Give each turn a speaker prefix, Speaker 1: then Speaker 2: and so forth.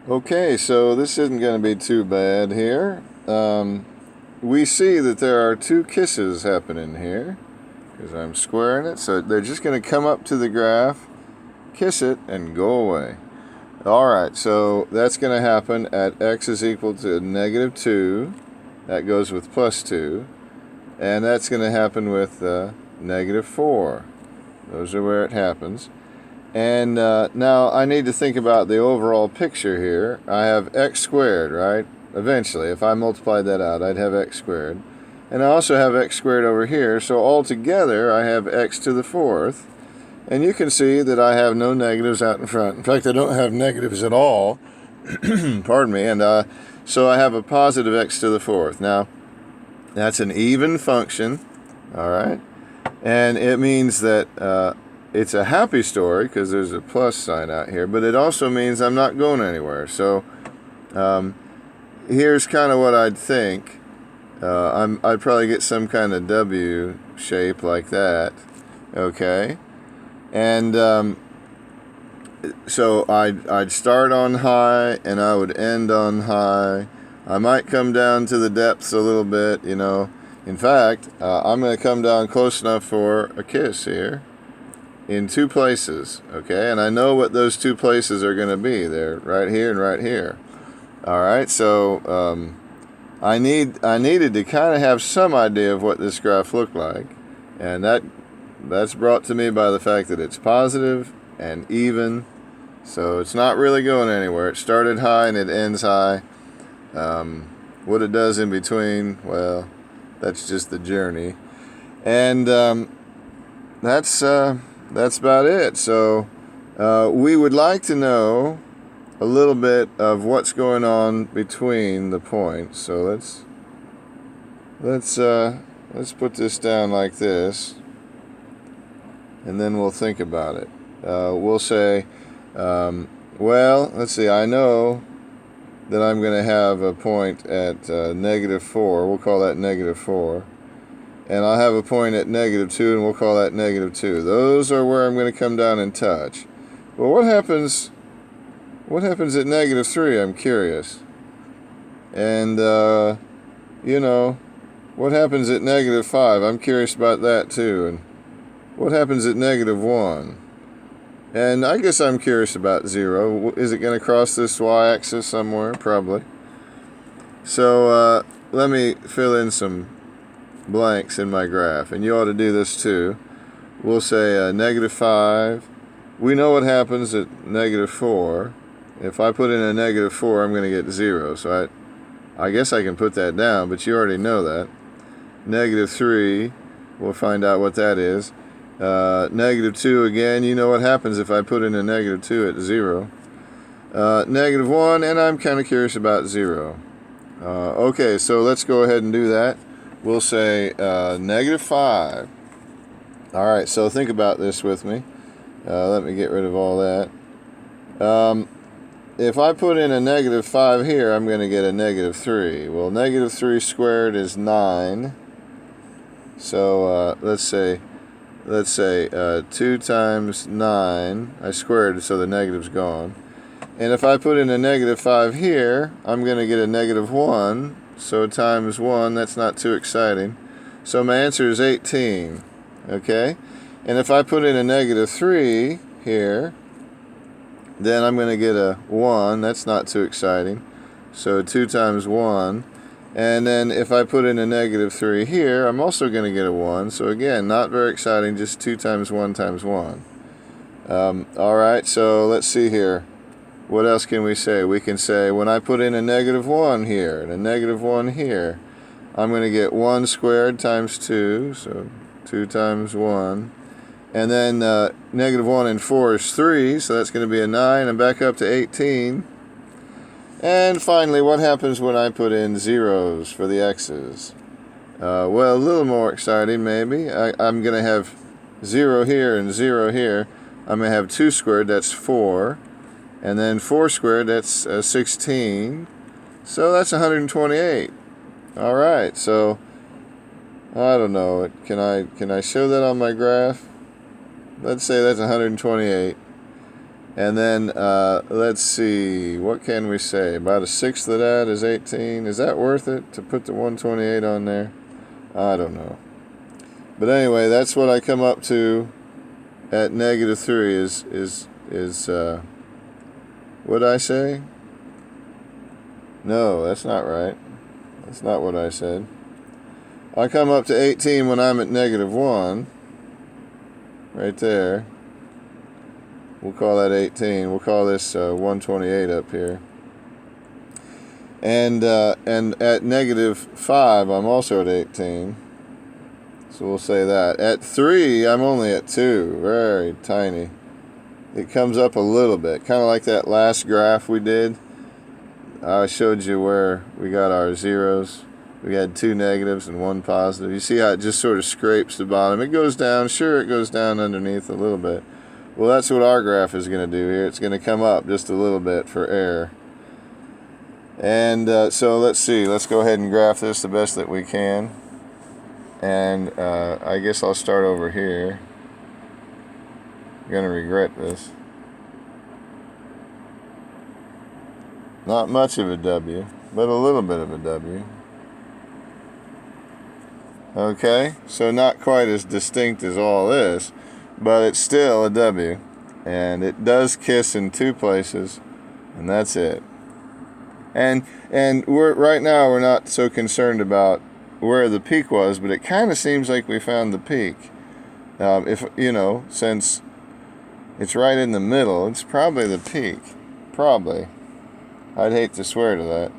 Speaker 1: Okay, so this isn't going to be too bad here. We see that there are two kisses happening here because I'm squaring it. So they're just going to come up to the graph, kiss it, and go away. All right, so that's going to happen at x is equal to -2. That goes with +2. And that's going to happen with -4. Those are where it happens. And now I need to think about the overall picture here. I have x squared, right? Eventually, if I multiplied that out, I'd have x squared. And I also have x squared over here, so altogether I have x to the fourth. And you can see that I have no negatives out in front. In fact, I don't have negatives at all. Pardon me. And so I have a positive x to the fourth. Now, that's an even function, all right? And it means that it's a happy story because there's a plus sign out here, but it also means I'm not going anywhere. So here's kind of what I'd think. I'd probably get some kind of W shape like that, okay? And so I'd start on high and I would end on high. I might come down to the depths a little bit, you know. In fact, I'm going to come down close enough for a kiss here in two places, okay? And I know what those two places are going to be. They're right here and right here. All right, so I needed to kind of have some idea of what this graph looked like, and that's brought to me by the fact that it's positive and even, so it's not really going anywhere. It started high and it ends high. What it does in between, well, that's just the journey, and that's about it. So we would like to know a little bit of what's going on between the points. So let's put this down like this, and then we'll think about it. We'll say, well, let's see. I know that I'm going to have a point at -4. We'll call that -4. And I'll have a point at -2, and we'll call that -2. Those are where I'm going to come down and touch. Well, what happens at -3? I'm curious. And, you know, what happens at -5? I'm curious about that too. And what happens at -1? And I guess I'm curious about 0. Is it going to cross this y-axis somewhere? Probably. So let me fill in some blanks in my graph, and you ought to do this too. We'll say -5. We know what happens at -4. If I put in a -4, I'm going to get 0. So I guess I can put that down, but you already know that. -3, we'll find out what that is. -2 again, you know what happens if I put in a -2 at 0. -1, and I'm kind of curious about 0. Okay, so let's go ahead and do that. We'll say -5. All right, so think about this with me. Let me get rid of all that. If I put in a -5 here, I'm going to get a -3. Well, -3 squared is 9. So let's say 2 times 9. I squared it, so the negative's gone. And if I put in a -5 here, I'm going to get a -1. So times 1, that's not too exciting. So my answer is 18. Okay? And if I put in a -3 here, then I'm going to get a 1. That's not too exciting. So 2 times 1. And then if I put in a -3 here, I'm also going to get a 1. So again, not very exciting, just 2 times 1 times 1. All right, so let's see here. What else can we say? We can say when I put in a -1 here and a -1 here, I'm going to get 1 squared times 2, so 2 times 1. And then -1 and 4 is 3, so that's going to be a 9, and back up to 18. And finally, what happens when I put in zeros for the x's? Well, a little more exciting maybe. I'm going to have 0 here and 0 here. I'm going to have 2 squared, that's 4. And then 4 squared, that's 16. So that's 128. All right, so I don't know. Can I show that on my graph? Let's say that's 128. And then, let's see, what can we say? About a sixth of that is 18. Is that worth it to put the 128 on there? I don't know. But anyway, that's what I come up to at -3 is what'd I say? No, that's not right. That's not what I said. I come up to 18 when I'm at -1. Right there. We'll call that 18. We'll call this 128 up here. And at -5, I'm also at 18. So we'll say that. At 3, I'm only at 2. Very tiny. It comes up a little bit. Kind of like that last graph we did. I showed you where we got our zeros. We had 2 negatives and 1 positive. You see how it just sort of scrapes the bottom. It goes down. Sure, it goes down underneath a little bit. Well, that's what our graph is going to do here. It's going to come up just a little bit for error. And so let's see. Let's go ahead and graph this the best that we can. And I guess I'll start over here. I'm going to regret this. Not much of a W, but a little bit of a W. Okay, so not quite as distinct as all this, but it's still a W. And it does kiss in 2 places, and that's it. And right now we're not so concerned about where the peak was, but it kind of seems like we found the peak. If you know, since it's right in the middle, it's probably the peak. Probably. I'd hate to swear to that.